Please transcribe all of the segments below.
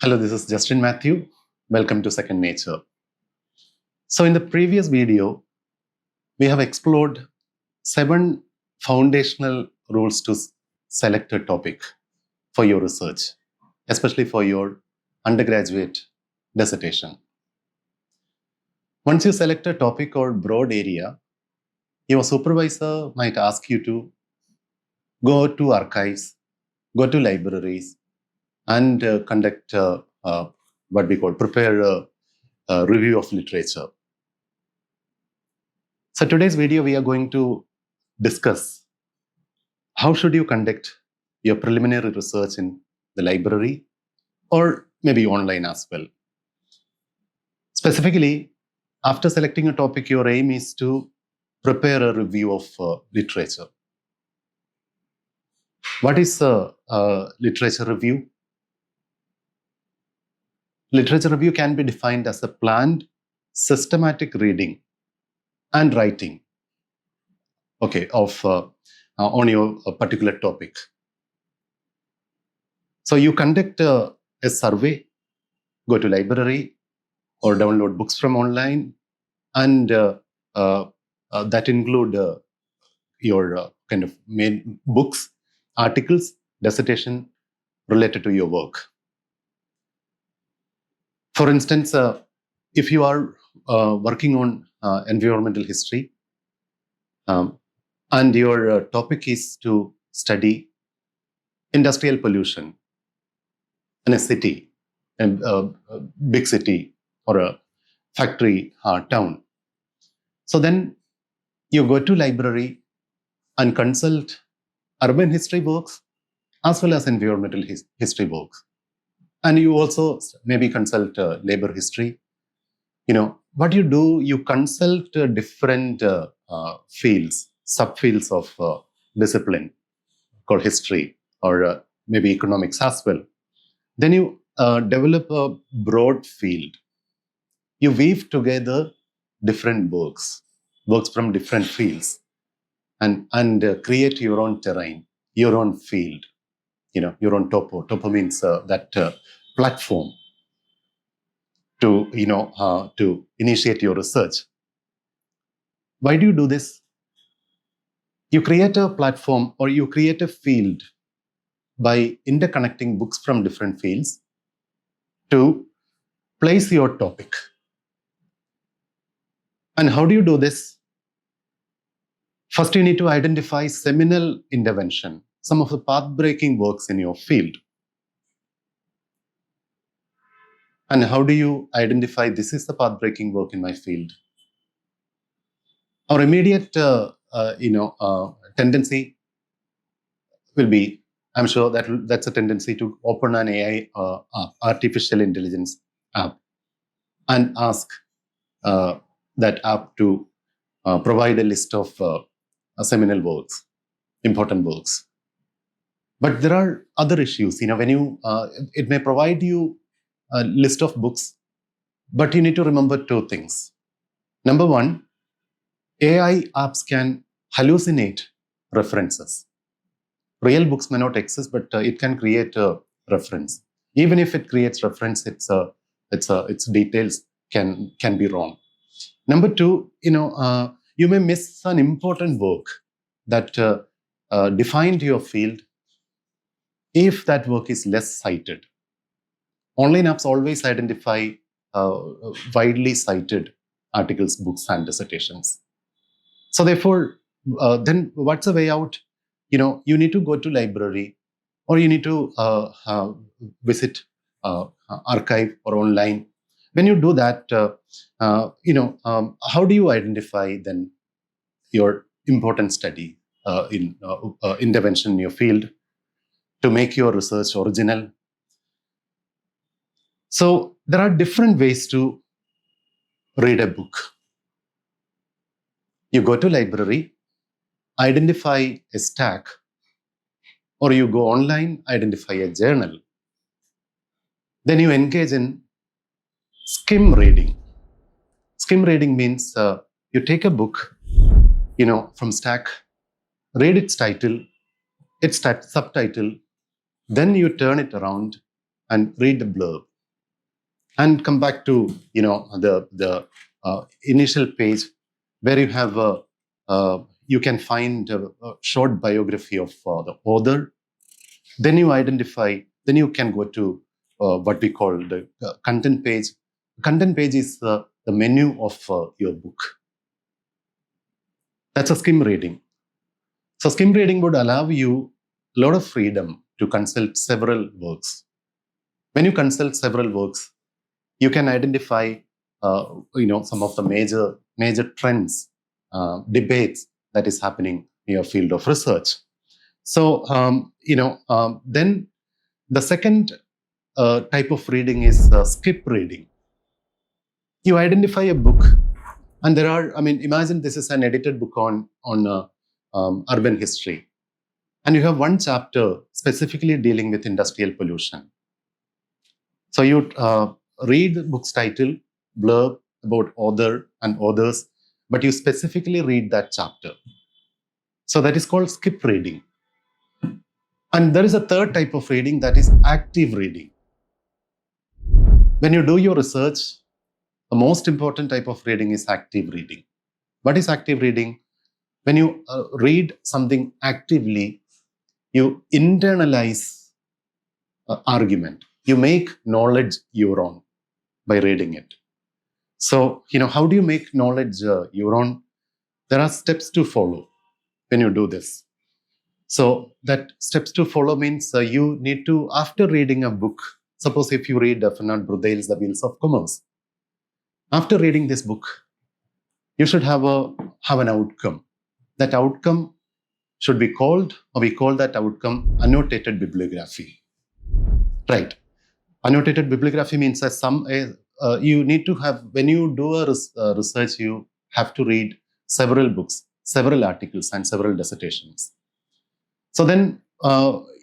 Hello, this is Justin Matthew. Welcome to Second Nature. So in the previous video, we have explored 7 foundational rules to select a topic for your research, especially for your undergraduate dissertation. Once you select a topic or broad area, your supervisor might ask you to go to archives, go to libraries, and conduct what we call prepare a review of literature. So today's video, we are going to discuss how should you conduct your preliminary research in the library or maybe online as well. Specifically, after selecting a topic, your aim is to prepare a review of literature. What is a literature review? Literature review can be defined as a planned, systematic reading and writing, of on your particular topic. So you conduct a survey, go to library or download books from online, and that include your kind of main books, articles, dissertation related to your work. For instance, if you are working on environmental history and your topic is to study industrial pollution in a city, a big city or a factory town. So then you go to library and consult urban history books as well as environmental history books. And you also maybe consult labor history. What you do, you consult different fields, subfields of discipline called history or maybe economics as well. Then you develop a broad field. You weave together different works from different fields, and create your own terrain, your own field, your own topo. Topo means that platform to to initiate your research. Why do you do this? You create a platform or you create a field by interconnecting books from different fields to place your topic. And how do you do this? First, you need to identify seminal intervention, some of the path-breaking works in your field. And how do you identify this is the path-breaking work in my field? Our immediate tendency will be, I'm sure that's a tendency to open an AI app, artificial intelligence app, and ask that app to provide a list of seminal works, important works. But there are other issues. When you, it may provide you a list of books, but you need to remember 2 things. Number 1, AI apps can hallucinate references. Real books may not exist, but it can create a reference. Even if it creates reference, its details can be wrong. Number 2, you may miss an important work that defined your field if that work is less cited. Online apps always identify widely cited articles, books, and dissertations. So therefore, then what's the way out? You need to go to library or you need to visit archive or online. When you do that, how do you identify then your important study in intervention in your field to make your research original? So there are different ways to read a book. You go to library, identify a stack, or you go online, identify a journal. Then you engage in skim reading. Skim reading means you take a book, from stack, read its title, its subtitle, then you turn it around and read the blurb. and come back to the initial page where you have you can find a short biography of the author. Then you identify. Then you can go to what we call the content page. Content page is the menu of your book. That's a skim reading. So skim reading would allow you a lot of freedom to consult several works. When you consult several works, you can identify some of the major trends, debates that is happening in your field of research. So then the second type of reading is skip reading. You identify a book, and there are, imagine this is an edited book on urban history, and you have one chapter specifically dealing with industrial pollution. So you read the book's title, blurb about author and authors, but you specifically read that chapter. So that is called skip reading. And there is a third type of reading, that is active reading. When you do your research, the most important type of reading is active reading. What is active reading? When you read something actively, you internalize argument. You make knowledge your own by reading it. So, how do you make knowledge your own? There are steps to follow when you do this. So that steps to follow means you need to, after reading a book, suppose if you read Fernand Braudel's The Wheels of Commerce, after reading this book, you should have an outcome. That outcome should be called, or we call that outcome, annotated bibliography. Right. Annotated bibliography means you need to have, when you do a research, you have to read several books, several articles, and several dissertations. So then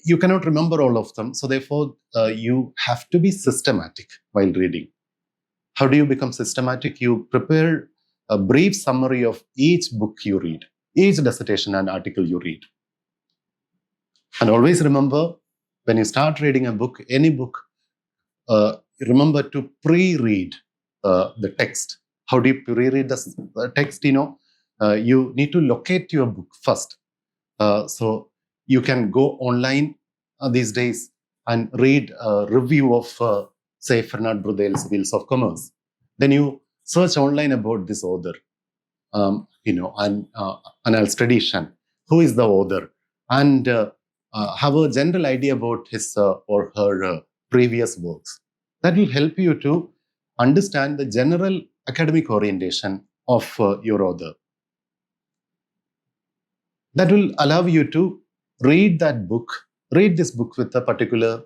you cannot remember all of them. So therefore, you have to be systematic while reading. How do you become systematic? You prepare a brief summary of each book you read, each dissertation and article you read. And always remember, when you start reading a book, any book, remember to pre-read the text. How do you pre-read the text? You need to locate your book first. So you can go online these days and read a review of, say, Fernand Braudel's Wheels of Commerce. Then you search online about this author, and Annals Tradition. Who is the author? And have a general idea about his or her previous works. That will help you to understand the general academic orientation of your author. That will allow you to read this book with a particular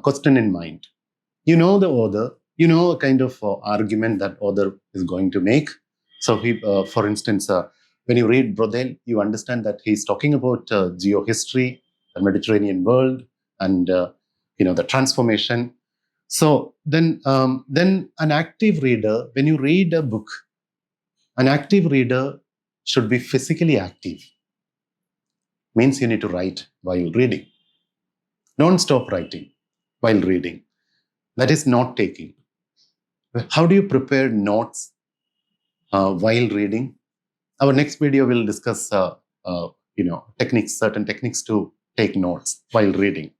question in mind. You know the author, you know a kind of argument that author is going to make. So for instance, when you read Braudel, you understand that he's talking about geohistory, the Mediterranean world, and the transformation. So then an active reader, when you read a book, an active reader should be physically active. Means you need to write while reading. Don't stop writing while reading. That is note taking. How do you prepare notes while reading? Our next video will discuss certain techniques to take notes while reading.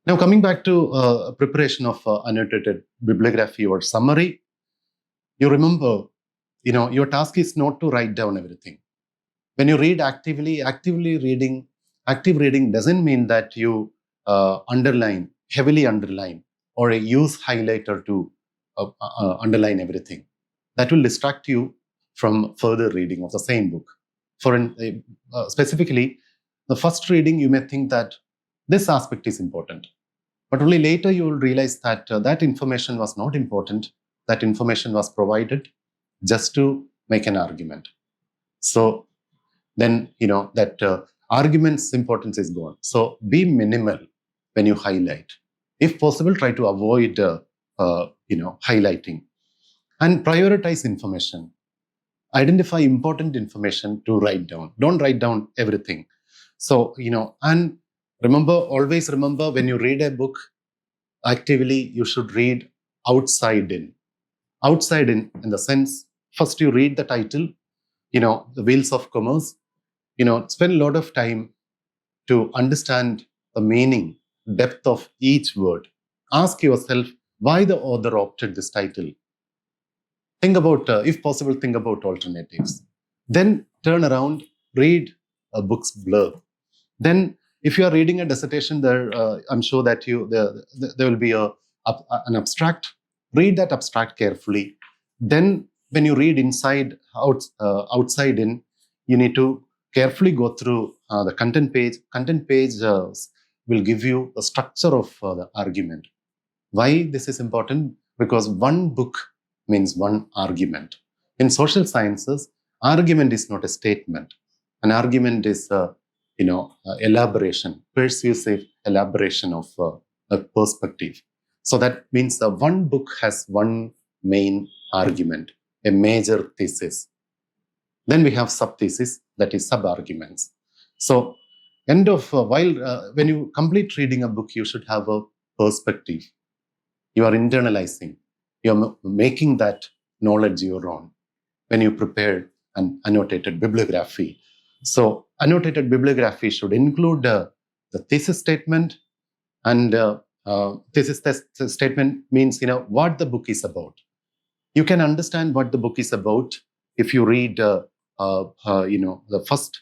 Now, coming back to preparation of annotated bibliography or summary, you remember, your task is not to write down everything. When you read active reading doesn't mean that you heavily underline, or use highlighter to underline everything. That will distract you from further reading of the same book. Specifically, the first reading, you may think that this aspect is important, but only later you will realize that that information was not important. That information was provided just to make an argument. So then, that argument's importance is gone. So be minimal when you highlight. If possible, try to avoid highlighting, and prioritize information. Identify important information to write down. Don't write down everything. So, and always remember, when you read a book, actively you should read outside in. Outside in the sense, first you read the title, the Wheels of Commerce, spend a lot of time to understand the meaning, depth of each word. Ask yourself why the author opted this title. Think about, if possible, think about alternatives. Then turn around, read a book's blurb. Then, if you are reading a dissertation, I'm sure that there will be an abstract. Read that abstract carefully. Then, when you read outside in, you need to carefully go through the content page. Content page will give you the structure of the argument. Why this is important? Because one book means one argument. In social sciences, argument is not a statement. An argument is elaboration, persuasive elaboration of a perspective. So that means one book has one main argument, a major thesis. Then we have sub-thesis, that is sub-arguments. So when you complete reading a book, you should have a perspective. You are internalizing. You're making that knowledge your own when you prepare an annotated bibliography. So annotated bibliography should include the thesis statement, and thesis statement means what the book is about. You can understand what the book is about if you read the first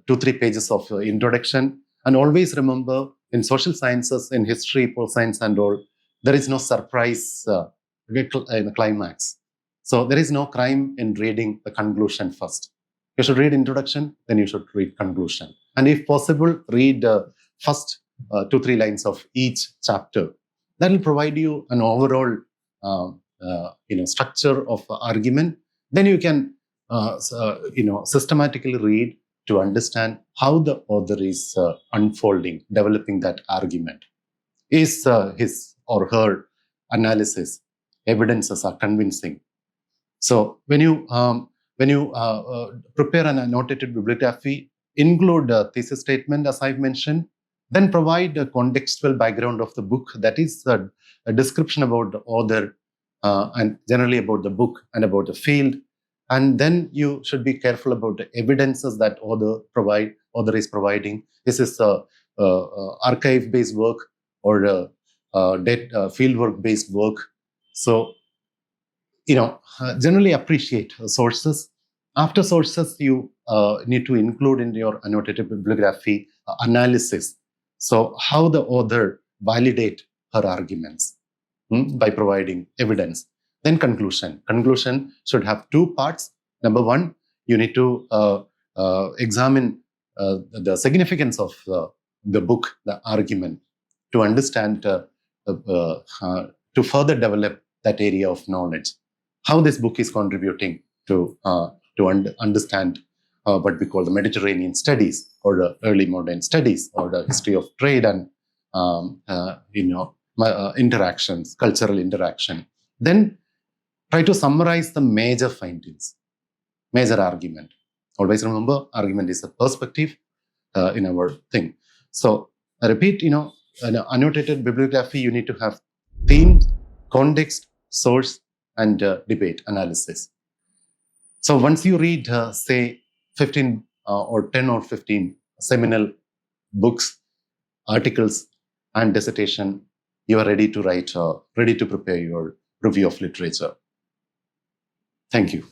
2-3 pages of introduction. And always remember, in social sciences, in history, political science and all, there is no surprise in the climax. So there is no crime in reading the conclusion first. You should read introduction, then you should read conclusion. And if possible, read the first 2-3 lines of each chapter. That will provide you an overall structure of argument. Then you can systematically read to understand how the author is unfolding, developing that argument. Is his or her analysis, evidences are convincing? So when you prepare an annotated bibliography, include a thesis statement, as I've mentioned, then provide a contextual background of the book, that is a description about the author and generally about the book and about the field. And then you should be careful about the evidences that author is providing. This is archive-based work or fieldwork-based work. So, generally appreciate sources. After sources, you need to include in your annotated bibliography analysis. So, how the author validate her arguments by providing evidence. Then conclusion. Conclusion should have 2 parts. Number 1, you need to examine the significance of the book, the argument, to understand, to further develop that area of knowledge. How this book is contributing to understand what we call the Mediterranean studies, or the early modern studies, or the history of trade and interactions, cultural interaction. Then try to summarize the major findings, major argument. Always remember, argument is a perspective in our thing. So I repeat, in an annotated bibliography, you need to have theme, context, source, and debate analysis. So once you read, say, 15 or 10 or 15 seminal books, articles, and dissertation, you are ready to write, ready to prepare your review of literature. Thank you.